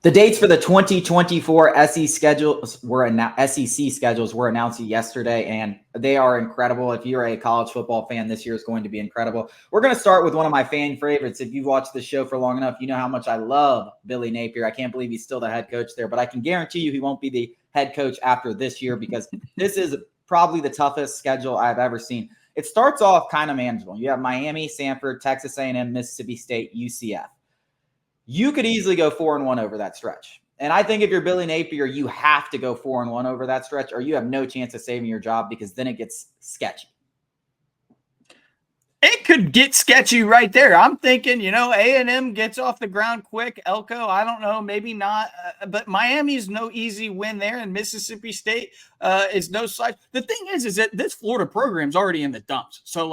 The dates for the 2024 SEC schedules were announced yesterday, and they are incredible. If you're a college football fan, this year is going to be incredible. We're going to start with one of my fan favorites. If you've watched the show for long enough, you know how much I love Billy Napier. I can't believe he's still the head coach there, but I can guarantee you he won't be the head coach after this year because this is probably the toughest schedule I've ever seen. It starts off kind of manageable. You have Miami, Samford, Texas A&M, Mississippi State, UCF. You could easily go 4-1 over that stretch. And I think if you're Billy Napier, you have to go 4-1 over that stretch, or you have no chance of saving your job because then it gets sketchy. It could get sketchy right there. I'm thinking, A&M gets off the ground quick. Elko, I don't know, maybe not. But Miami's no easy win there, and Mississippi State is no slouch. The thing is that this Florida program's already in the dumps. So,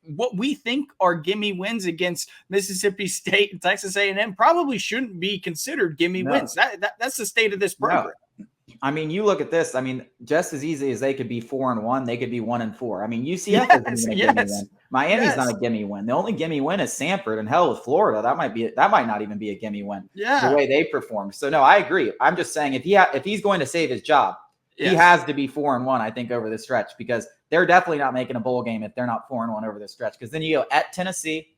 what we think are gimme wins against Mississippi State and Texas A&M probably shouldn't be considered gimme wins. That's the state of this program. No. I mean, you look at this. I mean, just as easy as they could be 4-1, they could be 1-4. I mean, UCF isn't a gimme win. Miami's not a gimme win. The only gimme win is Samford, and hell with Florida. That might not even be a gimme win. Yeah. The way they perform. So no, I agree. I'm just saying if he's going to save his job, he has to be 4-1, I think, over the stretch, because they're definitely not making a bowl game if they're not 4-1 over the stretch. Because then you go at Tennessee.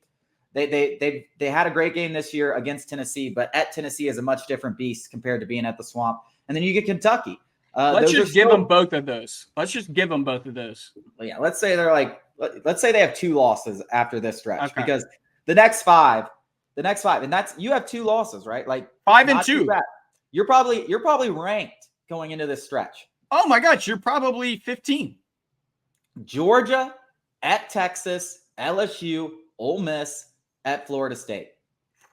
They had a great game this year against Tennessee, but at Tennessee is a much different beast compared to being at the Swamp. And then you get Kentucky. Let's just give them both of those. Let's just give them both of those. Yeah, let's say they have 2 losses after this stretch, because the next five, and you have 2 losses, right? 5-2. You're probably ranked going into this stretch. Oh my gosh, you're probably 15. Georgia, at Texas, LSU, Ole Miss, at Florida State.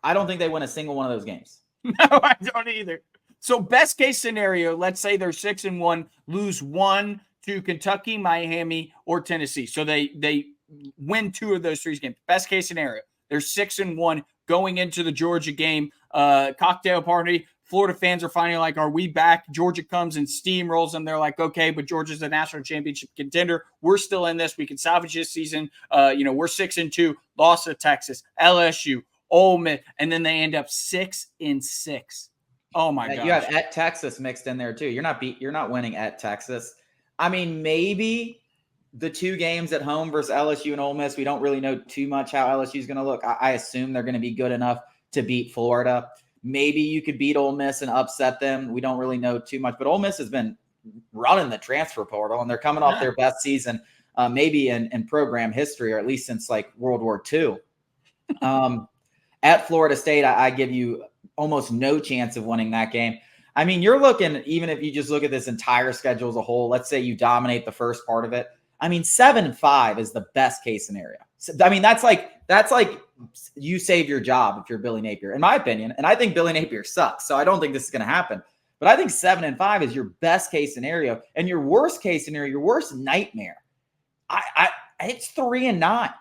I don't think they win a single one of those games. No, I don't either. So best case scenario, let's say they're 6-1, lose 1 to Kentucky, Miami, or Tennessee. So they win 2 of those 3 games. Best case scenario, they're 6-1 going into the Georgia game. Cocktail party. Florida fans are finally like, are we back? Georgia comes and steamrolls them. They're like, okay, but Georgia's a national championship contender. We're still in this. We can salvage this season. We're 6-2, lost to Texas, LSU, Ole Miss, and then they end up 6-6. Oh my gosh. You have at Texas mixed in there too. You're not winning at Texas. I mean, maybe the 2 games at home versus LSU and Ole Miss, we don't really know too much how LSU is going to look. I assume they're going to be good enough to beat Florida. Maybe you could beat Ole Miss and upset them. We don't really know too much, but Ole Miss has been running the transfer portal, and they're coming off their best season, maybe in program history, or at least since World War II. At Florida State, I give you almost no chance of winning that game. I mean, you're looking, even if you just look at this entire schedule as a whole, let's say you dominate the first part of it. I mean, 7-5 is the best case scenario. I mean, that's like you save your job if you're Billy Napier, in my opinion. And I think Billy Napier sucks, so I don't think this is going to happen. But I think 7-5 is your best case scenario, and your worst case scenario, your worst nightmare. It's 3-9.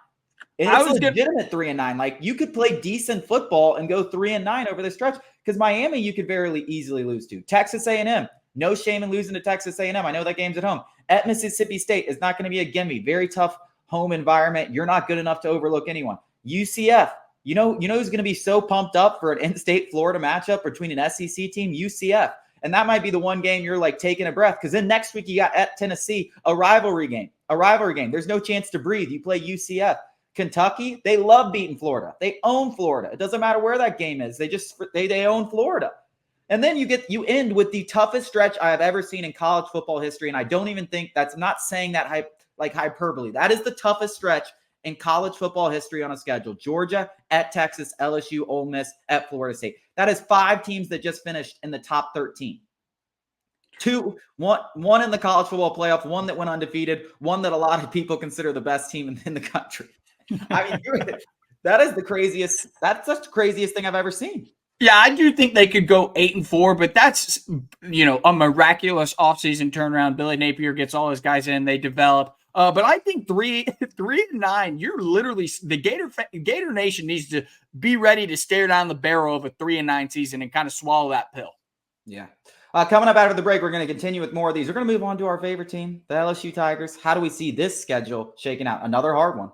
It's a legitimate 3-9. You could play decent football and go 3-9 over the stretch, because Miami you could very easily lose to. Texas A&M, no shame in losing to Texas A&M. I know that game's at home. At Mississippi State is not going to be a gimme. Very tough home environment. You're not good enough to overlook anyone. UCF, you know who's going to be so pumped up for an in-state Florida matchup between an SEC team? UCF. And that might be the one game you're taking a breath, because then next week you got at Tennessee, a rivalry game. There's no chance to breathe. You play UCF. Kentucky, they love beating Florida. They own Florida. It doesn't matter where that game is. They own Florida. And then you end with the toughest stretch I have ever seen in college football history. And I don't even think I'm not saying that hyperbole. That is the toughest stretch in college football history on a schedule. Georgia, at Texas, LSU, Ole Miss, at Florida State. That is 5 teams that just finished in the top 13. One in the college football playoff, one that went undefeated, one that a lot of people consider the best team in the country. I mean, that's the craziest thing I've ever seen. Yeah, I do think they could go 8-4, but that's, a miraculous offseason turnaround. Billy Napier gets all his guys in, they develop. But I think 3-9, you're literally, the Gator Nation needs to be ready to stare down the barrel of a 3-9 season and kind of swallow that pill. Yeah. Coming up after the break, we're going to continue with more of these. We're going to move on to our favorite team, the LSU Tigers. How do we see this schedule shaking out? Another hard one.